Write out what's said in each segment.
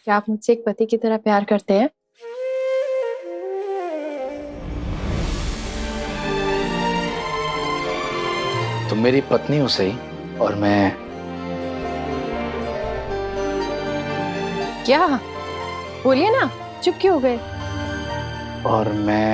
क्या आप मुझसे एक पति की तरह प्यार करते हैं? तुम मेरी पत्नी हो सही, और मैं क्या? बोलिए ना, चुप क्यों हो गए? और मैं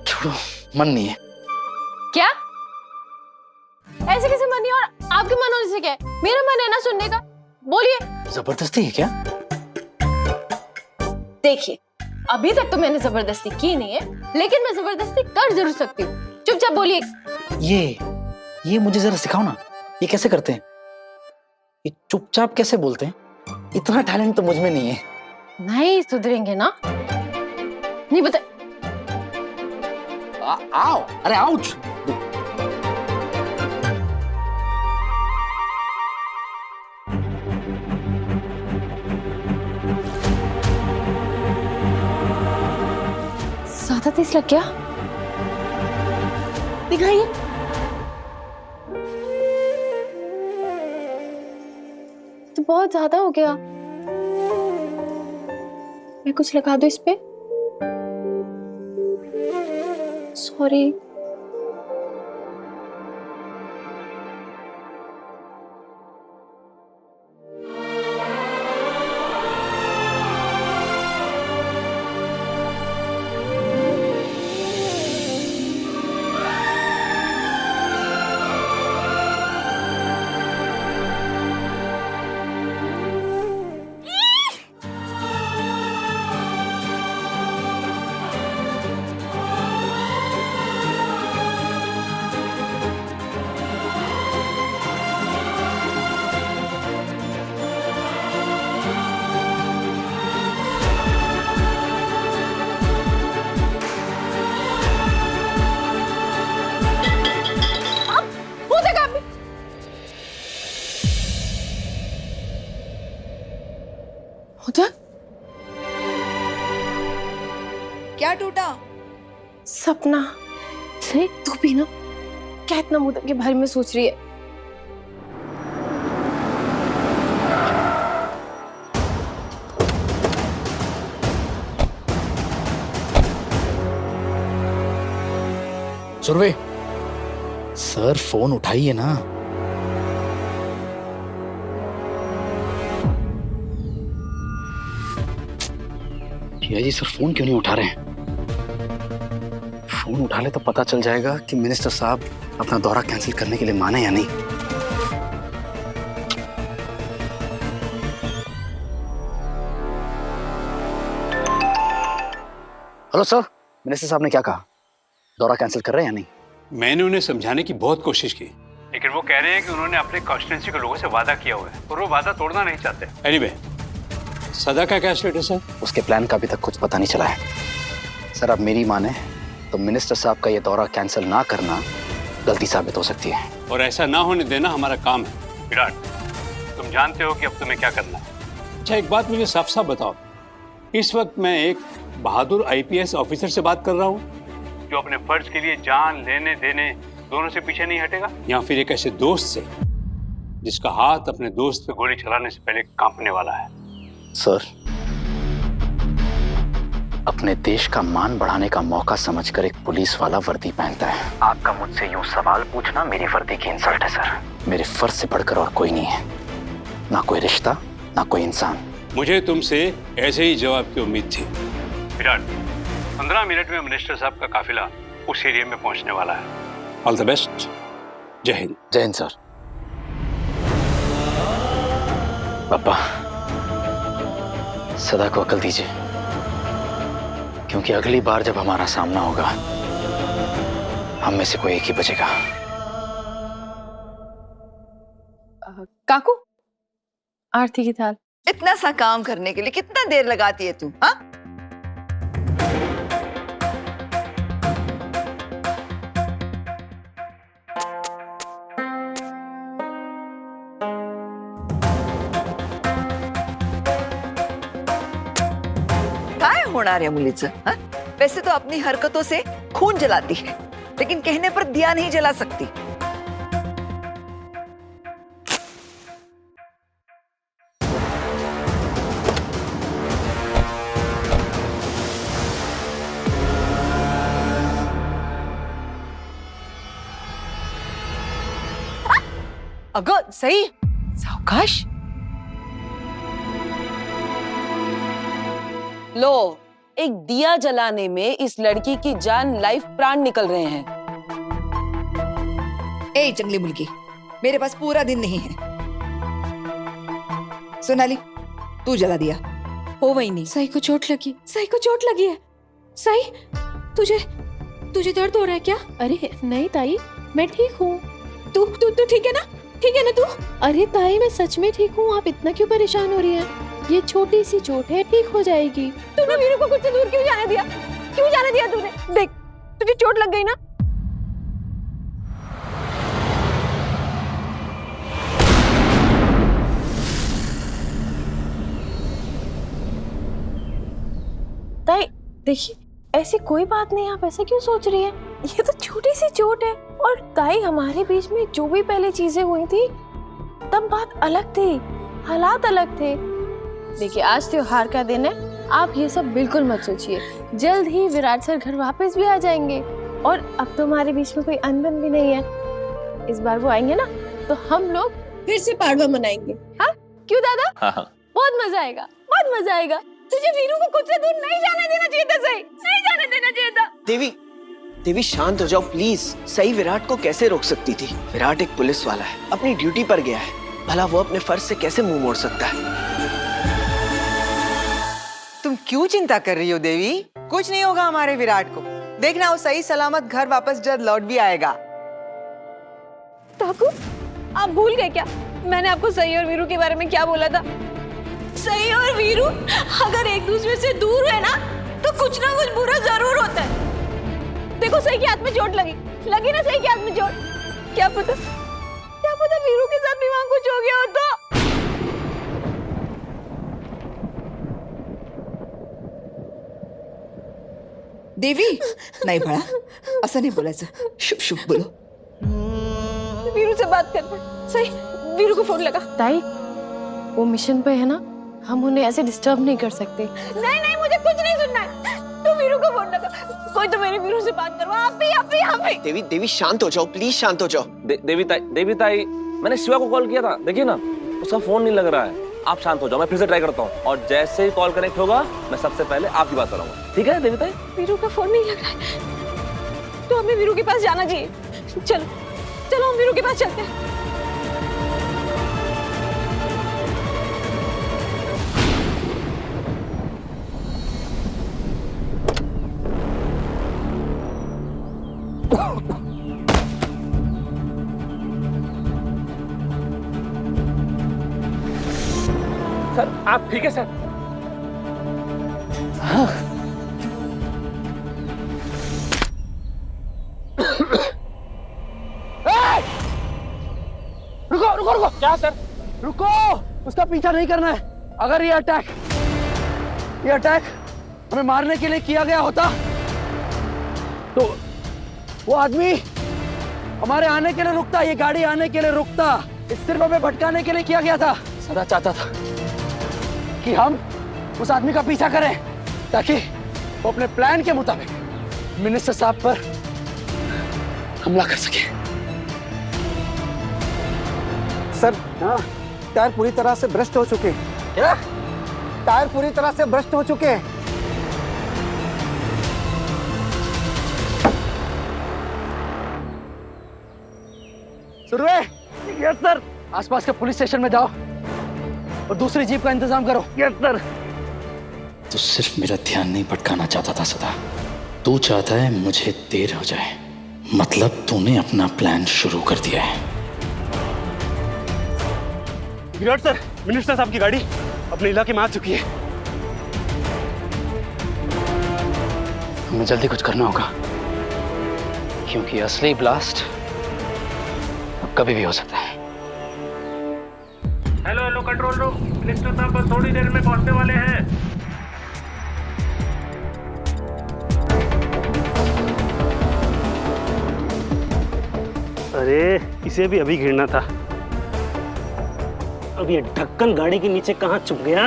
छोड़ो, मन नहीं है। क्या? ऐसे कैसे मन नहीं? और आपके मन होने से क्या है? मेरा मन है ना सुनने का। बोलिए। जबरदस्ती है क्या? देखिए, अभी तक तो मैंने जबरदस्ती की नहीं है, लेकिन मैं जबरदस्ती कर जरूर सकती हूँ। चुपचाप बोलिए। ये मुझे जरा सिखाओ ना, ये कैसे करते हैं? ये चुपचाप कैसे बोलते हैं? इतना टैलेंट तो मुझ में नहीं है। नहीं सुधरेंगे ना? नहीं बता। आओ, अरे आउच। ज्यादा तेज लग गया? दिखाइए। तो बहुत ज्यादा हो गया। मैं कुछ लगा दूं इस पे? सॉरी। होता क्या टूटा? सपना। सही तू भी ना, क्या इतना मुद्दा के बारे में सोच रही है? सुरभि, सर फोन उठाइए ना। भैया जी, सर फोन क्यों नहीं उठा रहे हैं? फोन उठा ले तो पता चल जाएगा कि मिनिस्टर साहब अपना दौरा कैंसिल करने के लिए माने या नहीं। हेलो सर, मिनिस्टर साहब ने क्या कहा? दौरा कैंसिल कर रहे हैं या नहीं? मैंने उन्हें समझाने की बहुत कोशिश की, लेकिन वो कह रहे हैं कि उन्होंने अपने कॉन्स्टिट्यूंसी के लोगों से वादा किया हुआ है और वो वादा तोड़ना नहीं चाहते। एनीवे, सदा का क्या स्टेटस है? उसके प्लान का अभी तक कुछ पता नहीं चला है सर। अब मेरी माने तो मिनिस्टर साहब का ये दौरा कैंसिल ना करना गलती साबित हो सकती है, और ऐसा ना होने देना हमारा काम है। विराट, तुम जानते हो कि अब तुम्हें क्या करना है। अच्छा, एक बात मुझे साफ साफ बताओ, इस वक्त मैं एक बहादुर आईपीएस ऑफिसर से बात कर रहा हूँ जो अपने फर्ज के लिए जान लेने देने दोनों से पीछे नहीं हटेगा, या फिर एक ऐसे दोस्त से जिसका हाथ अपने दोस्त पे गोली चलाने से पहले कांपने वाला है? सर, अपने देश का मान बढ़ाने का मौका समझकर एक पुलिस वाला वर्दी पहनता है। आपका मुझसे यूं सवाल पूछना मेरी वर्दी की इंसल्ट है सर। मेरे फर्ज से बढ़कर और कोई नहीं है, ना कोई रिश्ता, ना कोई इंसान। मुझे तुमसे ऐसे ही जवाब की उम्मीद थी। विराट, 15 मिनट में मिनिस्टर साहब का काफिला उस एरिया में पहुंचने वाला है। All the best. जय हिंद। जय हिंद सर। पापा, सदा को अकल दीजिए, क्योंकि अगली बार जब हमारा सामना होगा हम में से कोई एक ही बचेगा। काकू, आरती की थाल। इतना सा काम करने के लिए कितना देर लगाती है तू? हाँ, काय होणार आहे मुलीचं? हाँ? वैसे तो अपनी हरकतों से खून जलाती है, लेकिन कहने पर दिया नहीं जला सकती। अगं सई सावकाश. लो, एक दिया जलाने में इस लड़की की जान लाइफ प्राण निकल रहे हैं. ए जंगली मुर्गी, मेरे पास पूरा दिन नहीं है. सोनाली, तू जला दिया. हो वही नहीं. सही को चोट लगी. सही को चोट लगी है. सही, तुझे दर्द हो रहा है क्या? अरे नहीं ताई, मैं ठीक हूँ. तू ठीक है ना? ठीक है ना तू? अरे ताई मैं सच में ठीक हूँ. आप इतना क्यों परेशान हो रही हैं? ये छोटी सी चोट है, ठीक हो जाएगी. तूने वीरू को कुछ से दूर क्यों जाने दिया? क्यों जाने दिया तूने? देख, तुझे चोट लग गई ना. ताई देखिए, ऐसी कोई बात नहीं. आप ऐसा क्यों सोच रही हैं? ये तो छोटी सी चोट है. और ताई हमारे बीच में जो भी पहले चीजें हुई थी तब बात अलग थी, हालात अलग थे. देखिए आज त्योहार का दिन है, आप ये सब बिल्कुल मत सोचिए. जल्द ही विराट सर घर वापस भी आ जाएंगे और अब तो हमारे बीच में कोई अनबन भी नहीं है. इस बार वो आएंगे ना तो हम लोग फिर से पाड़वा मनाएंगे. हाँ क्यों दादा? हाँ. बहुत मजा आएगा, बहुत मजा आएगा. तुझे वीरू को खुद से दूर नहीं जाने देना चाहिए था. सही नहीं जाने देना चाहिए था. देवी शांत हो जाओ प्लीज. सही विराट को कैसे रोक सकती थी? विराट एक पुलिस वाला है, अपनी ड्यूटी पर गया है. भला वो अपने फर्ज से कैसे मुंह मोड़ सकता है? तुम क्यों चिंता कर रही हो देवी? कुछ नहीं होगा हमारे विराट को. देखना वो सही सलामत घर वापस जल्द लौट भी आएगा. ठाकुर, आप भूल गए क्या मैंने आपको सही और वीरू के बारे में क्या बोला था? सही और वीरू अगर एक दूसरे से दूर है ना तो कुछ ना कुछ बुरा जरूर होता है. देखो सही के हाथ में चोट लगी ना. सही के हाथ में चोट. क्या पता वीरू के साथ भी वहां कुछ हो गया हो तो. देवी, नाही बाळा, असं नाही बोलायचं. शुभ शुभ बोलो. वीरू से बात करना. सही, वीरू को फोन लगा. ताई, वो मिशन पे है ना, हम उन्हें ऐसे डिस्टर्ब नहीं कर सकते. नहीं मुझे कुछ नहीं सुनना है. तू वीरू को फोन लगा. कोई तो मेरे वीरू से बात करवा. आप भी. देवी शांत हो जाओ प्लीज, शांत हो जाओ. देवी ताई, मैंने शिवा को कॉल किया था. देखिए ना, उसका फोन नहीं लग रहा है. आप शांत हो जाओ, मैं फिर से ट्राई करता हूँ और जैसे ही कॉल कनेक्ट होगा मैं सबसे पहले आपकी बात करूंगा. ठीक है देवी ताई? वीरू का फोन नहीं लग रहा है तो हमें वीरू के पास जाना चाहिए. चलो हम वीरू के पास चलते हैं. सर आप ठीक है सर? रुको. क्या सर? रुको, उसका पीछा नहीं करना है. अगर ये अटैक हमें मारने के लिए किया गया होता तो वो आदमी हमारे आने के लिए रुकता. ये गाड़ी आने के लिए रुकता. इस सिर्फ हमें भटकाने के लिए किया गया था. सदा चाहता था कि हम उस आदमी का पीछा करें ताकि वो अपने प्लान के मुताबिक मिनिस्टर साहब पर हमला कर सके. सर, टायर पूरी तरह से भ्रष्ट हो चुके हैं. क्या? टायर पूरी तरह से भ्रष्ट हो चुके हैं. Surve, yes sir. आसपास के पुलिस स्टेशन में जाओ और दूसरी जीप का इंतजाम करो. Yes sir. तू सिर्फ मेरा ध्यान नहीं भटकाना चाहता था सदा. तू चाहता है मुझे देर हो जाए. मतलब तूने अपना प्लान शुरू कर दिया है. विराट सर, मिनिस्टर साहब की गाड़ी अपने इलाके में आ चुकी है. हमें जल्दी कुछ करना होगा क्योंकि असली ब्लास्ट कभी भी हो सकता है. हेलो कंट्रोल रूम, मिनिस्टर साहब बस थोड़ी देर में पहुंचने वाले हैं. अरे इसे भी अभी गिरना था. अब ये ढक्कन गाड़ी के नीचे कहाँ छुप गया?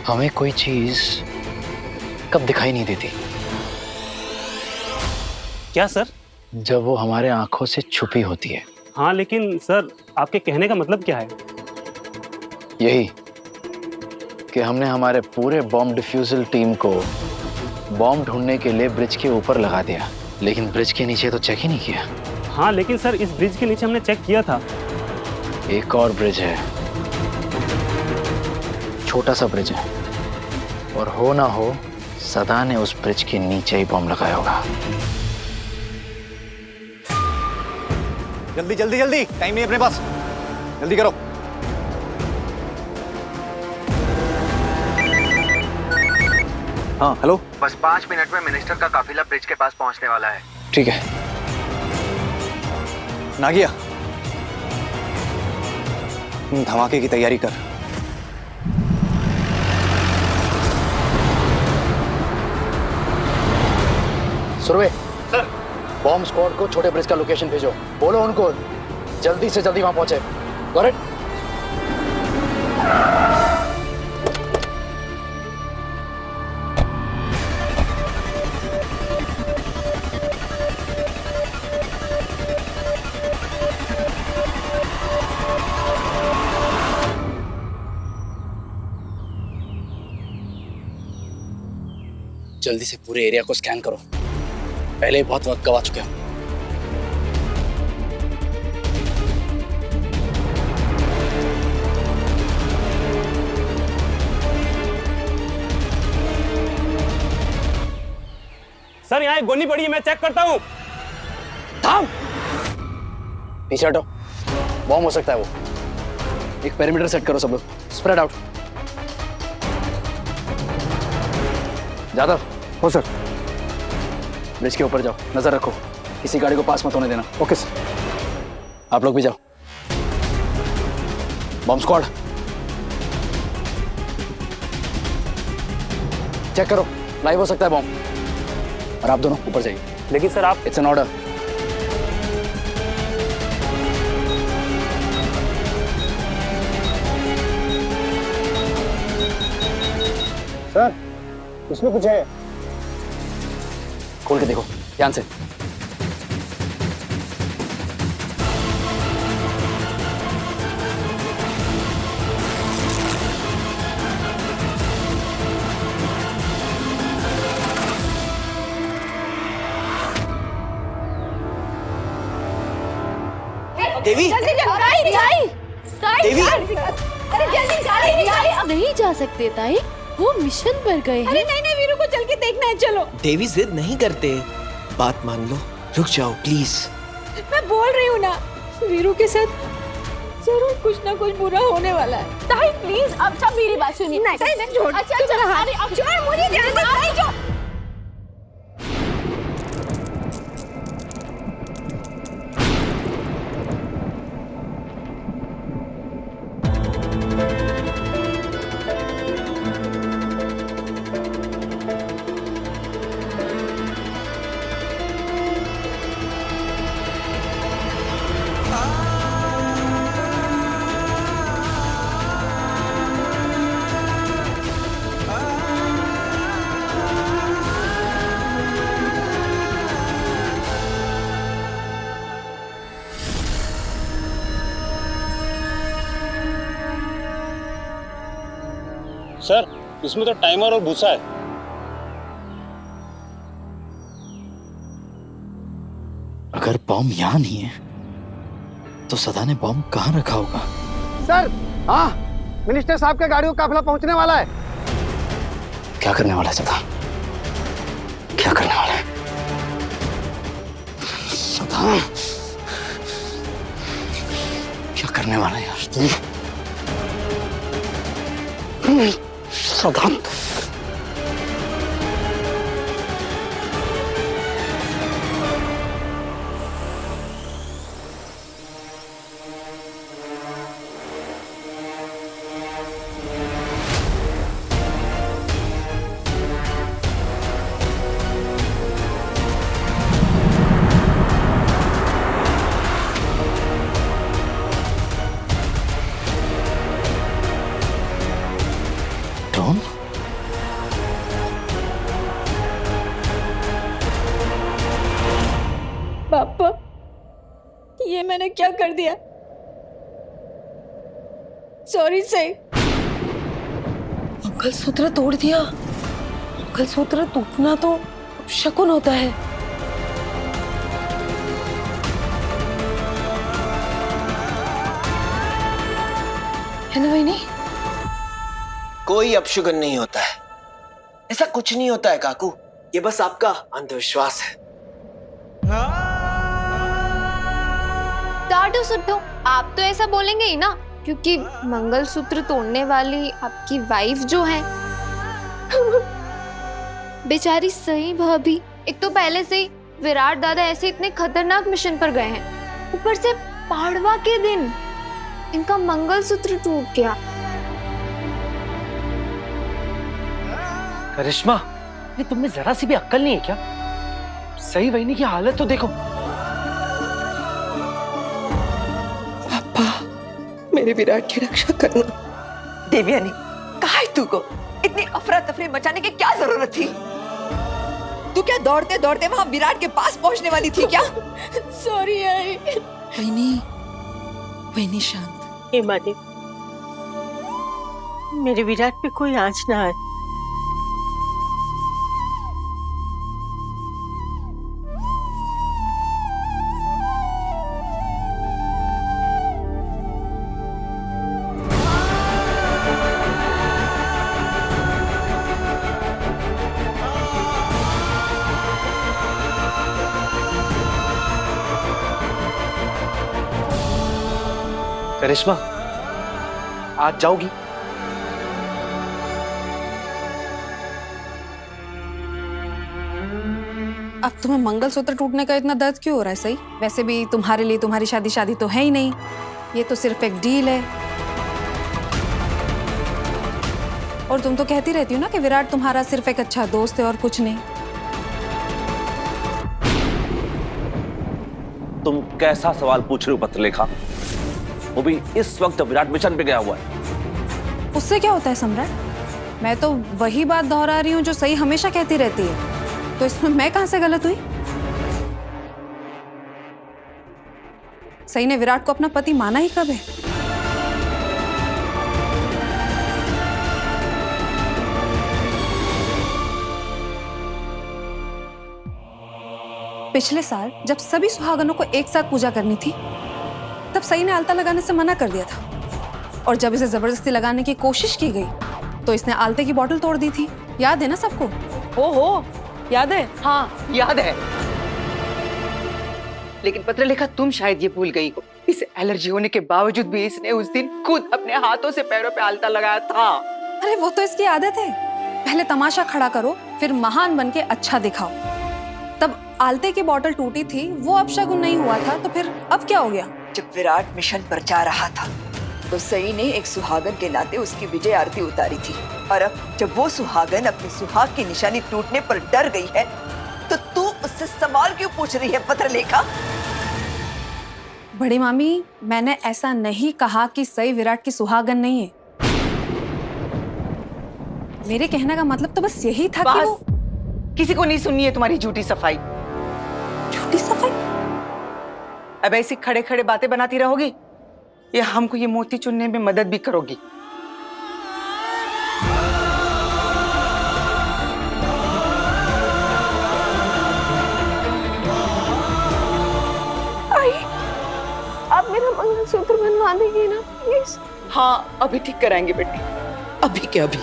हमें कोई चीज कब दिखाई नहीं देती? क्या सर? जब वो हमारे आंखों से छुपी होती है। हाँ लेकिन सर, आपके कहने का मतलब क्या है? यही कि हमने हमारे पूरे बॉम्ब डिफ्यूजल टीम को बॉम्ब ढूंढने के लिए ब्रिज के ऊपर लगा दिया, लेकिन ब्रिज के नीचे तो चेक ही नहीं किया। हाँ लेकिन सर, इस ब्रिज के नीचे हमने चेक किया था। एक और ब्रिज है, छोटा सा ब्रिज है, और हो ना हो सदा ने उस ब्रिज के नीचे ही बॉम्ब लगाया होगा। जल्दी जल्दी जल्दी, टाइम नहीं अपने पास, जल्दी करो। हाँ हेलो। बस 5 मिनट में मिनिस्टर का काफिला ब्रिज के पास पहुंचने वाला है। ठीक है नागिया, धमाके की तैयारी कर। सुरवे सर, बॉम्ब स्क्वाड को छोटे ब्रिज का लोकेशन भेजो। बोलो उनको जल्दी से जल्दी वहां पहुंचे। Got it? जल्दी से पूरे एरिया को स्कैन करो, पहले ही बहुत वक्त गवा चुके हो। सर यहाँ एक गोली पड़ी है, मैं चेक करता हूँ। थाम, पीछे हटो, बॉम्ब हो सकता है वो। एक पेरीमीटर सेट करो सब लोग, स्प्रेड आउट। जादव। हो सर। ब्रिज के ऊपर जाओ, नजर रखो, किसी गाड़ी को पास मत होने देना। Okay sir. आप लोग भी जाओ। बॉम्ब स्क्वाड चेक करो, लाइव हो सकता है बॉम्ब। और आप दोनों ऊपर जाइए। लेकिन सर आप, इट्स एन ऑर्डर। सर उसमें कुछ है। खोल के देखो ध्यान से। देवी, जल्दी देवी, अरे जल्दी गाड़ी, अब नहीं जा सकते ताई, वो मिशन पर गए हैं। अरे नहीं वीरू को चल के देखना है, चलो। देवी जिद नहीं करते, बात मान लो, रुक जाओ प्लीज। मैं बोल रही हूँ ना, वीरू के साथ जरूर कुछ ना कुछ बुरा होने वाला है। ताई प्लीज, अब सब मेरी बात सुनिए। नहीं छोड़, अच्छा अरे अब छोड़ मुझे, जल्दी छोड़। सर इसमें तो टाइमर और भूसा है। अगर बॉम्ब यहाँ नहीं है तो सदा ने बॉम्ब कहाँ रखा होगा? सर हाँ, मिनिस्टर साहब के गाड़ी को काफिला पहुंचने वाला है। क्या करने वाला है सदा? क्या करने वाला है सदा? क्या करने वाला है यार तू? सदा ड्रोन? पापा, ये मैंने क्या कर दिया? सॉरी सही। मंगलसूत्र तोड़ दिया। मंगलसूत्र टूटना तो शकुन होता है। है ना वहीनी? कोई अपशुगन नहीं होता है, ऐसा कुछ नहीं होता है काकू, ये बस आपका अंधविश्वास है। टाटू सुट्टो, आप तो ऐसा बोलेंगे ही ना, क्योंकि मंगलसूत्र तोड़ने वाली आपकी वाइफ जो है बेचारी सही भाभी, एक तो पहले से ही विराट दादा ऐसे इतने खतरनाक मिशन पर गए हैं, ऊपर से पाड़वा के दिन इनका मंगलसूत्र टूट गया। करिश्मा, ये तुमने जरा सी भी अक्ल नहीं है क्या? सही वहीनी की हालत तो देखो। पापा, मेरे विराट की रक्षा करना। देवयानी, कहा है तू को इतनी अफरा तफरी मचाने की क्या जरूरत थी? तू क्या दौड़ते दौड़ते वहां विराट के पास पहुंचने वाली थी क्या? Sorry I. वहीनी शांत। हे मालिक, मेरे विराट पे कोई आंच ना आए। करिश्मा, आज जाओगी? अब तुम्हें मंगलसूत्र टूटने का इतना दर्द क्यों हो रहा है? सही, वैसे भी तुम्हारे लिए तुम्हारी शादी तो है ही नहीं, ये तो सिर्फ एक डील है। और तुम तो कहती रहती हो ना कि विराट तुम्हारा सिर्फ एक अच्छा दोस्त है और कुछ नहीं। तुम कैसा सवाल पूछ रहे हो पत्रलेखा? वो भी इस वक्त जब विराट मिशन पे गया हुआ है। उससे क्या होता है सम्राट? मैं तो वही बात दोहरा रही हूँ जो सही हमेशा कहती रहती है, तो इसमें मैं कहां से गलत हुई? सही ने विराट को अपना पति माना ही कब है? पिछले साल जब सभी सुहागनों को एक साथ पूजा करनी थी, तब सही ने आलता लगाने से मना कर दिया था, और जब इसे जबरदस्ती लगाने की कोशिश की गई तो इसने आलते की बोतल तोड़ दी थी। याद है ना सबको? ओहो, याद है? हाँ याद है। लेकिन पत्रलेखा, तुम शायद ये भूल गई हो, इसे एलर्जी होने के बावजूद भी इसने उस दिन खुद अपने हाथों से पैरों पे आलता लगाया था। अरे वो तो इसकी आदत है, पहले तमाशा खड़ा करो फिर महान बन के अच्छा दिखाओ। तब आलते की बोतल टूटी थी, वो अपशगुन नहीं हुआ था, तो फिर अब क्या हो गया? जब विराट मिशन पर जा रहा था तो सई ने एक सुहागन के नाते उसकी विजय आरती उतारी थी, और अब जब वो सुहागन अपने सुहाग की निशानी टूटने पर डर गई है, तो तू उससे सवाल क्यों पूछ रही है पत्रलेखा? बड़ी मामी, मैंने ऐसा नहीं कहा कि सई विराट की सुहागन नहीं है। मेरे कहने का मतलब तो बस यही था कि वो... किसी को नहीं सुननी है तुम्हारी झूठी सफाई। झूठी सफाई? अब ऐसी खड़े खड़े बातें बनाती रहोगी या हमको ये मोती चुनने में मदद भी करोगी? आई, आप मेरा मंगलसूत्र बनवा देंगे ना प्लीज? हाँ, अभी ठीक कराएंगे बेटी, अभी के अभी।